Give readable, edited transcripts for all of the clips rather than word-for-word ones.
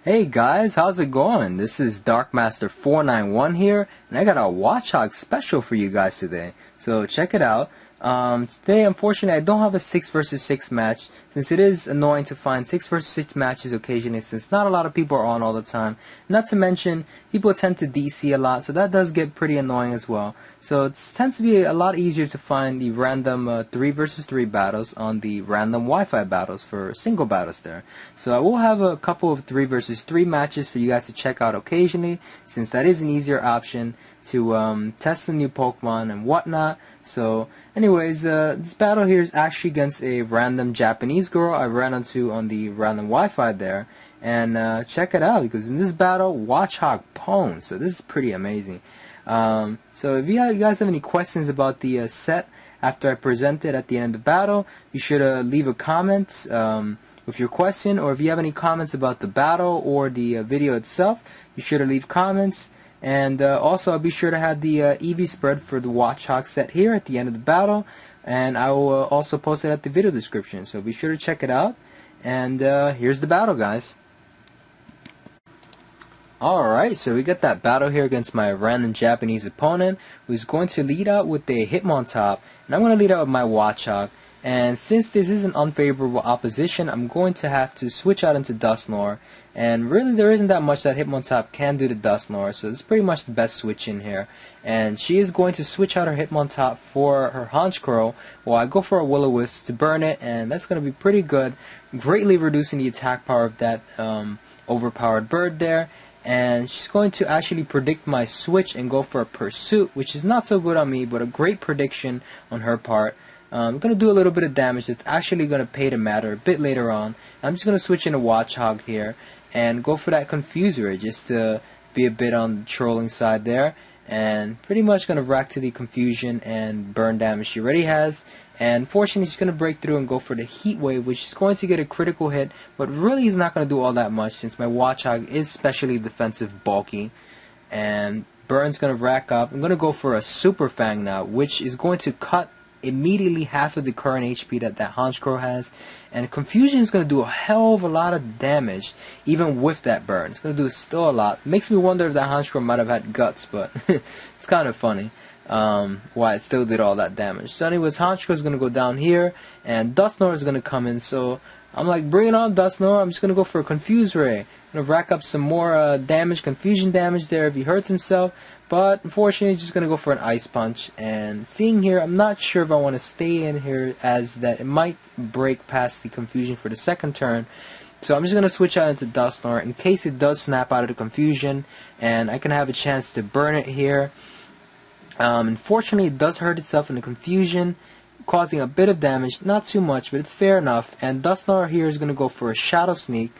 Hey guys, how's it going? This is Darkmaster491 here, and I got a Watchog Special for you guys today. So check it out. Today, unfortunately, I don't have a 6 versus 6 match, since it is annoying to find 6 versus 6 matches occasionally, since not a lot of people are on all the time. Not to mention, people tend to DC a lot, so that does get pretty annoying as well. So it tends to be a lot easier to find the random 3 versus 3 battles on the random Wi-Fi battles for single battles there. So I will have a couple of 3 versus 3 matches for you guys to check out occasionally, since that is an easier option to test some new Pokemon and whatnot. So anyways, this battle here is actually against a random Japanese girl I ran into on the random Wi-Fi there. And check it out, because in this battle, Watchog pwned. So this is pretty amazing. So if you guys have any questions about the set after I present it at the end of the battle, be sure to leave a comment with your question, or if you have any comments about the battle or the video itself, be sure to leave comments. And also, I'll be sure to have the EV spread for the Watchog set here at the end of the battle, and I will also post it at the video description, so be sure to check it out. And here's the battle, guys. Alright, so we got that battle here against my random Japanese opponent, who's going to lead out with a Hitmontop, and I'm going to lead out with my Watchog. And since this is an unfavorable opposition, I'm going to have to switch out into Dusknoir. And really, there isn't that much that Hitmontop can do to Dusknoir, so it's pretty much the best switch in here. And she is going to switch out her Hitmontop for her Honchkrow, while I go for a Will-O-Wisp to burn it, and that's going to be pretty good, greatly reducing the attack power of that overpowered bird there. And she's going to actually predict my switch and go for a Pursuit, which is not so good on me, but a great prediction on her part. I'm going to do a little bit of damage that's actually going to pay to matter a bit later on. I'm just going to switch into Watchog here and go for that Confuser just to be a bit on the trolling side there. And pretty much going to rack to the Confusion and burn damage she already has. And fortunately, she's going to break through and go for the Heat Wave, which is going to get a critical hit, but really is not going to do all that much since my Watchog is specially defensive bulky. And Burn's going to rack up. I'm going to go for a Super Fang now, which is going to cut immediately half of the current HP that Honchkrow has, and Confusion is going to do a hell of a lot of damage even with that burn. It's going to do still a lot. Makes me wonder if that Honchkrow might have had guts, but it's kind of funny why it still did all that damage. So anyways, Honchkrow is going to go down here, and Dusknoir is going to come in, so I'm like, bring it on, Dusknoir. I'm just going to go for a Confuse Ray. I'm going to rack up some more damage, confusion damage there if he hurts himself. But unfortunately, just going to go for an Ice Punch. And seeing here, I'm not sure if I want to stay in here, as that it might break past the confusion for the second turn. So I'm just going to switch out into Dusknoir in case it does snap out of the confusion, and I can have a chance to burn it here. Unfortunately, it does hurt itself in the confusion, causing a bit of damage, not too much, but it's fair enough. And Dusknoir here is going to go for a Shadow Sneak,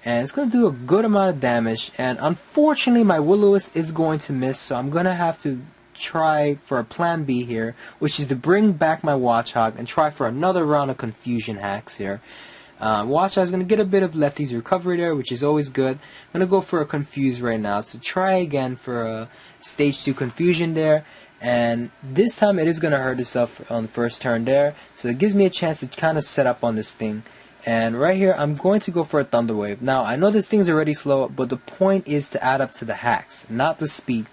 and it's going to do a good amount of damage. And unfortunately, my Will-O-Wisp is going to miss, so I'm going to have to try for a plan B here, which is to bring back my Watchog and try for another round of confusion hacks here. Watchog is going to get a bit of Lefty's recovery there, which is always good. I'm going to go for a Confuse right now to try again for a Stage 2 Confusion there. And this time it is going to hurt itself on the first turn there, so it gives me a chance to kind of set up on this thing. And right here, I'm going to go for a Thunder Wave. Now, I know this thing's already slow, but the point is to add up to the hacks, not the speed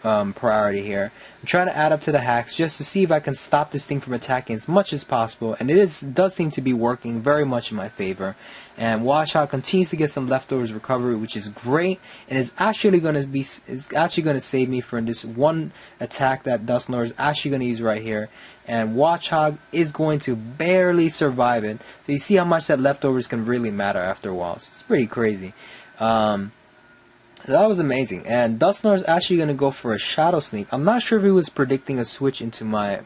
priority here. I'm trying to add up to the hacks just to see if I can stop this thing from attacking as much as possible, and it does seem to be working very much in my favor. And Watchog continues to get some leftovers recovery, which is great, and is actually going to save me from this one attack that Dusknoir is actually going to use right here. And Watchog is going to barely survive it. So you see how much that leftovers can really matter after a while. So it's pretty crazy. So that was amazing. And Dusknoir is actually going to go for a Shadow Sneak. I'm not sure if he was predicting a switch into my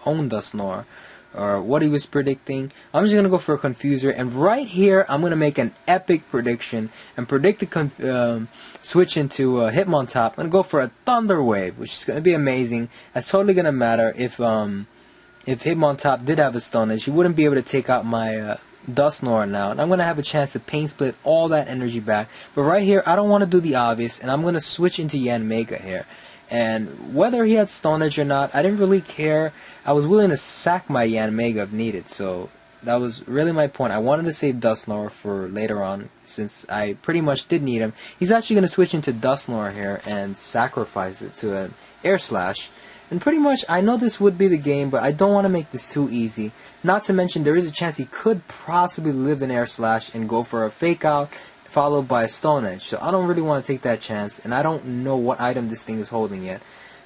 own Dusknoir, or what he was predicting. I'm just going to go for a Confuser. And right here, I'm going to make an epic prediction and predict the switch into Hitmontop. I'm going to go for a Thunder Wave, which is going to be amazing. That's totally going to matter if Hitmontop did have a Stone Edge. He wouldn't be able to take out my Dusknoir now, and I'm going to have a chance to Pain Split all that energy back. But right here, I don't want to do the obvious, and I'm going to switch into Yanmega here. And whether he had Stone Edge or not, I didn't really care. I was willing to sack my Yanmega if needed, so That was really my point. I wanted to save Dusknoir for later on, since I pretty much did need him. He's actually going to switch into Dusknoir here and sacrifice it to an Air Slash. And pretty much, I know this would be the game, but I don't want to make this too easy. Not to mention, there is a chance he could possibly live in Air Slash and go for a Fake Out, followed by a Stone Edge. So I don't really want to take that chance, and I don't know what item this thing is holding yet.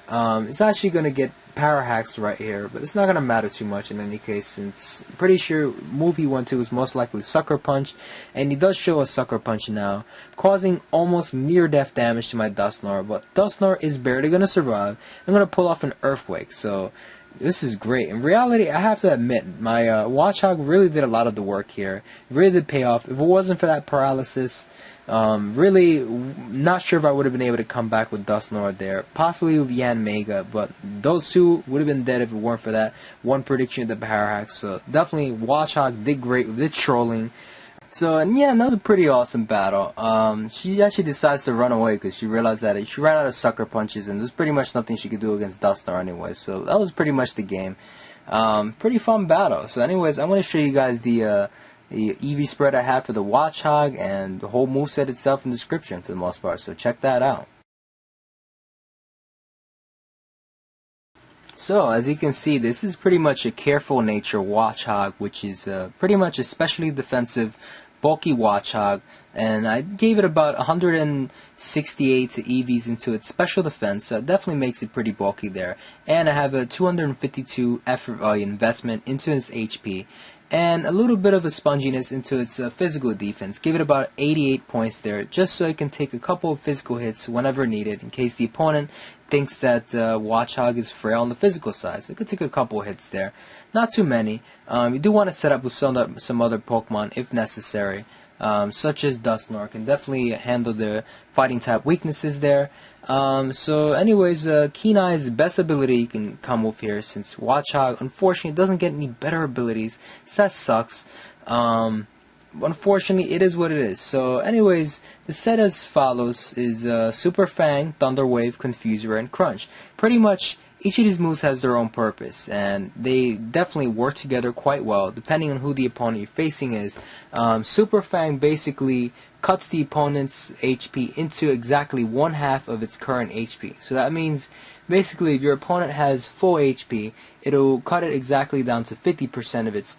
It's actually going to get Power Hacks right here, but it's not going to matter too much in any case, since I'm pretty sure move he went to is most likely Sucker Punch, and he does show a Sucker Punch now, causing almost near-death damage to my Dusknoir, but Dusknoir is barely going to survive. I'm going to pull off an Earthquake, so this is great. In reality, I have to admit, my Watchog really did a lot of the work here. It really did pay off. If it wasn't for that paralysis, really not sure if I would have been able to come back with Dusknoir there. Possibly with Yanmega, but those two would have been dead if it weren't for that one prediction of the Power Hack. So definitely Watchog did great with the trolling. So, and yeah, that was a pretty awesome battle. She actually decides to run away because she realized that she ran out of Sucker Punches, and there's pretty much nothing she could do against Dusknoir anyway. So that was pretty much the game. Pretty fun battle. So anyways, I'm going to show you guys the EV spread I had for the Watchog and the whole moveset itself in the description for the most part, so check that out. So as you can see, this is pretty much a careful nature Watchog, which is pretty much a specially defensive bulky Watchog, and I gave it about 168 EVs into its special defense, so it definitely makes it pretty bulky there. And I have a 252 effort value investment into its HP, and a little bit of a sponginess into its physical defense. Give it about 88 points there, just so it can take a couple of physical hits whenever needed, in case the opponent thinks that Watchog is frail on the physical side. So it could take a couple of hits there. Not too many. You do want to set up with some other Pokemon if necessary, such as Dusknoir. Can definitely handle the fighting type weaknesses there. So anyways, Keen Eye is the best ability you can come with here, since Watchog unfortunately doesn't get any better abilities, so that sucks. Unfortunately, it is what it is. So anyways, the set as follows is Super Fang, Thunder Wave, Confuser, and Crunch. Pretty much each of these moves has their own purpose, and they definitely work together quite well depending on who the opponent you're facing is. Super Fang basically cuts the opponent's HP into exactly 1/2 of its current HP. So that means basically if your opponent has full HP, it'll cut it exactly down to 50% of its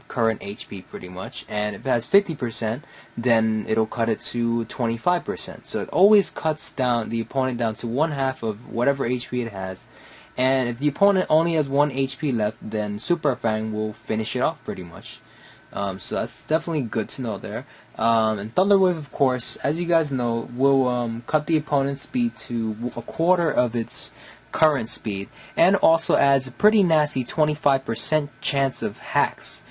current HP pretty much, and if it has 50%, then it'll cut it to 25%. So it always cuts down the opponent down to 1/2 of whatever HP it has. And if the opponent only has 1 HP left, then Super Fang will finish it off pretty much. So that's definitely good to know there. And Thunder Wave, of course, as you guys know, will cut the opponent's speed to 1/4 of its current speed, and also adds a pretty nasty 25% chance of hacks,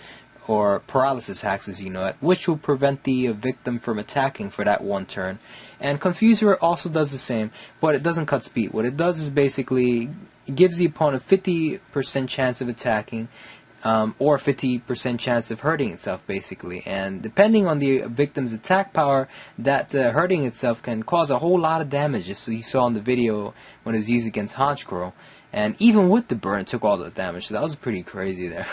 or paralysis hacks as you know it, which will prevent the victim from attacking for that one turn. And Confuser also does the same, but it doesn't cut speed. What it does is basically gives the opponent 50% chance of attacking, or 50% chance of hurting itself basically, and depending on the victim's attack power, that hurting itself can cause a whole lot of damage, as you saw in the video when it was used against Honchkrow. And even with the burn, it took all the damage, so that was pretty crazy there.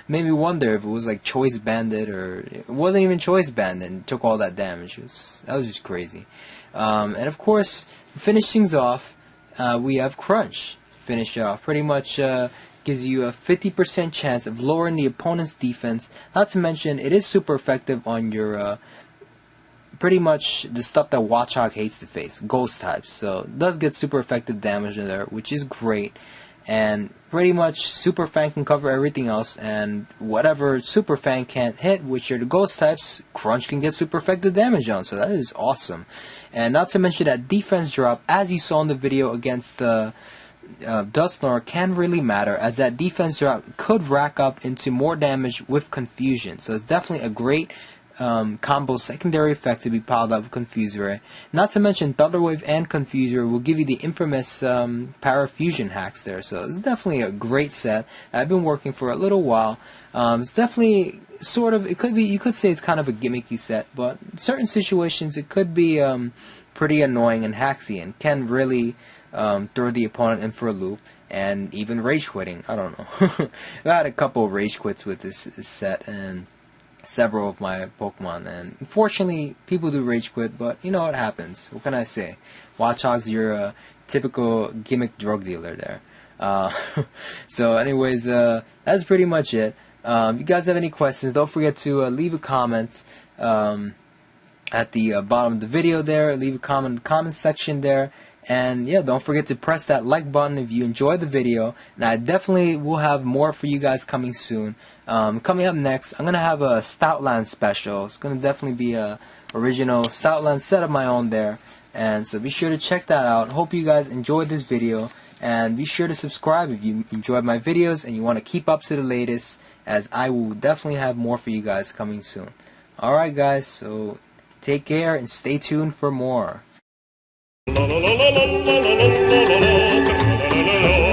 Made me wonder if it was like Choice Bandit, or it wasn't even Choice Bandit and took all that damage. That was just crazy. And of course, to finish things off, we have Crunch. Finish off pretty much gives you a 50% chance of lowering the opponent's defense. Not to mention, it is super effective on your pretty much the stuff that Watchog hates to face, ghost types. So it does get super effective damage in there, which is great. And pretty much Super Fang can cover everything else, and whatever Super Fang can't hit, which are the ghost types, Crunch can get super effective damage on. So that is awesome. And not to mention that defense drop, as you saw in the video against Dusknoir, can really matter, as that defense drop could rack up into more damage with Confusion. So it's definitely a great combo secondary effect to be piled up with Confuser. Not to mention Thunder Wave and Confuser will give you the infamous Power Fusion hacks there. So it's definitely a great set. I've been working for a little while. It's definitely sort of, it could be, you could say it's kind of a gimmicky set, but in certain situations it could be pretty annoying and hacksy, and can really throw the opponent in for a loop. and even rage quitting. I don't know. I've had a couple of rage quits with this set and several of my Pokemon, and unfortunately people do rage quit, but you know what happens. What can I say? Watchogs, you're a typical gimmick drug dealer there. So anyways, that's pretty much it. If you guys have any questions, don't forget to leave a comment at the bottom of the video there. Leave a comment in the comment section there. And yeah, don't forget to press that like button if you enjoyed the video. And I definitely will have more for you guys coming soon. Coming up next, I'm going to have a Stoutland special. It's going to definitely be a original Stoutland set of my own there. And so be sure to check that out. Hope you guys enjoyed this video. And be sure to subscribe if you enjoyed my videos and you want to keep up to the latest, as I will definitely have more for you guys coming soon. Alright guys, so take care and stay tuned for more. La la la la la la la la la la la la.